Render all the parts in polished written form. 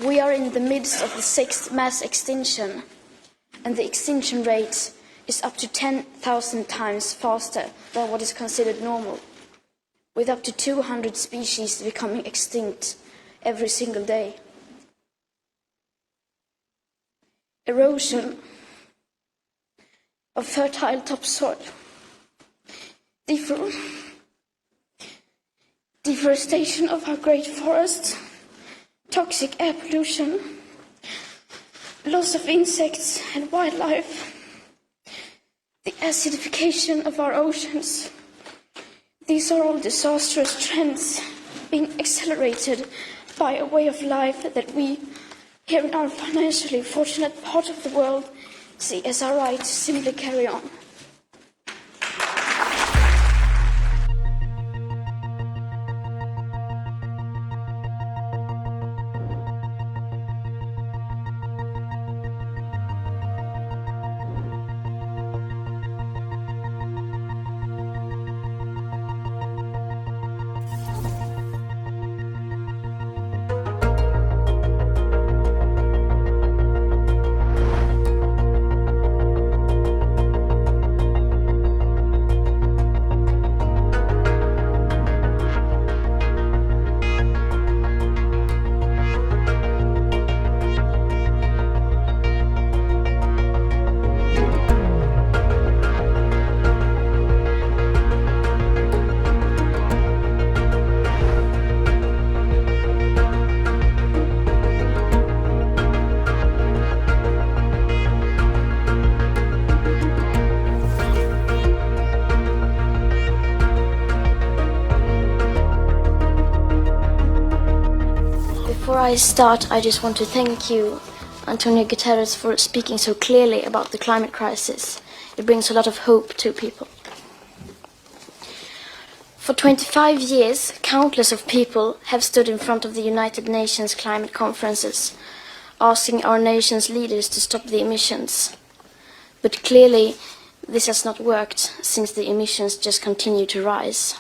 We are in the midst of the 6th mass extinction, and the extinction rate is up to 10,000 times faster than what is considered normal, with up to 200 species becoming extinct every single day. Erosion of fertile topsoil, deforestation of our great forests, toxic air pollution, loss of insects and wildlife, the acidification of our oceans. These are all disastrous trends being accelerated by a way of life that we, here in our financially fortunate part of the world, see as our right to simply carry on. Before I start, I just want to thank you, Antonio Guterres, for speaking so clearly about the climate crisis. It brings a lot of hope to people. For 25 years, countless of people have stood in front of the United Nations climate conferences, asking our nation's leaders to stop the emissions. But clearly, this has not worked, since the emissions just continue to rise.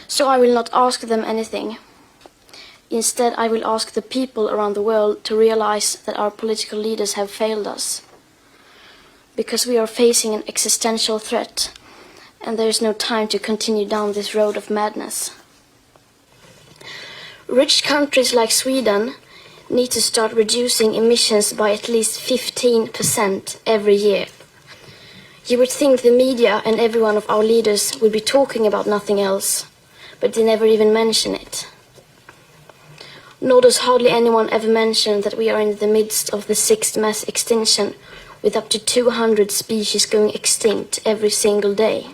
So I will not ask them anything. Instead, I will ask the people around the world to realize that our political leaders have failed us, because we are facing an existential threat, and there is no time to continue down this road of madness. Rich countries like Sweden need to start reducing emissions by at least 15% every year. You would think the media and every one of our leaders would be talking about nothing else, but they never even mention it. Nor does hardly anyone ever mention that we are in the midst of the 6th mass extinction, with up to 200 species going extinct every single day.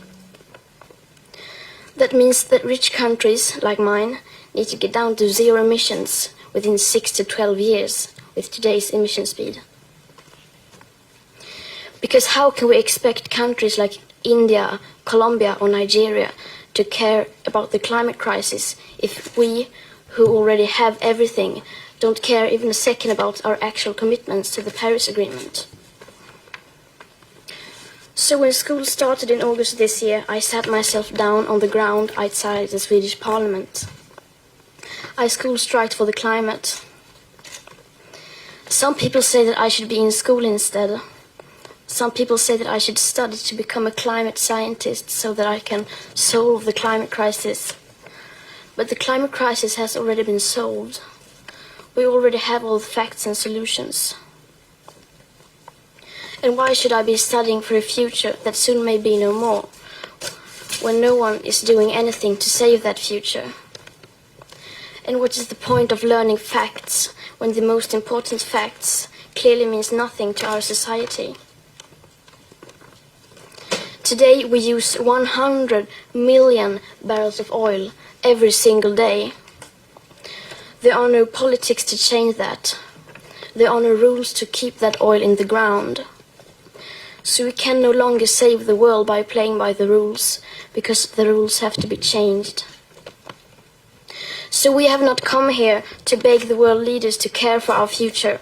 That means that rich countries, like mine, need to get down to zero emissions within 6 to 12 years with today's emission speed. Because how can we expect countries like India, Colombia or Nigeria to care about the climate crisis if we, who already have everything, don't care even a second about our actual commitments to the Paris Agreement? So when school started in August this year, I sat myself down on the ground outside the Swedish Parliament. I school striked for the climate. Some people say that I should be in school instead. Some people say that I should study to become a climate scientist so that I can solve the climate crisis. But the climate crisis has already been solved. We already have all the facts and solutions. And why should I be studying for a future that soon may be no more, when no one is doing anything to save that future? And what is the point of learning facts when the most important facts clearly means nothing to our society? Today we use 100 million barrels of oil every single day. There are no politics to change that. There are no rules to keep that oil in the ground. So we can no longer save the world by playing by the rules, because the rules have to be changed. So we have not come here to beg the world leaders to care for our future.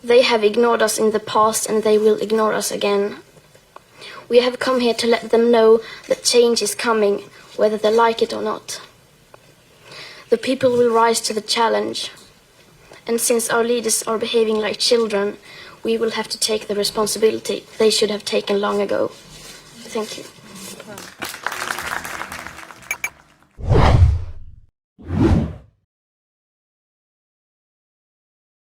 They have ignored us in the past and they will ignore us again. We have come here to let them know that change is coming, whether they like it or not. The people will rise to the challenge. And since our leaders are behaving like children, we will have to take the responsibility they should have taken long ago. Thank you.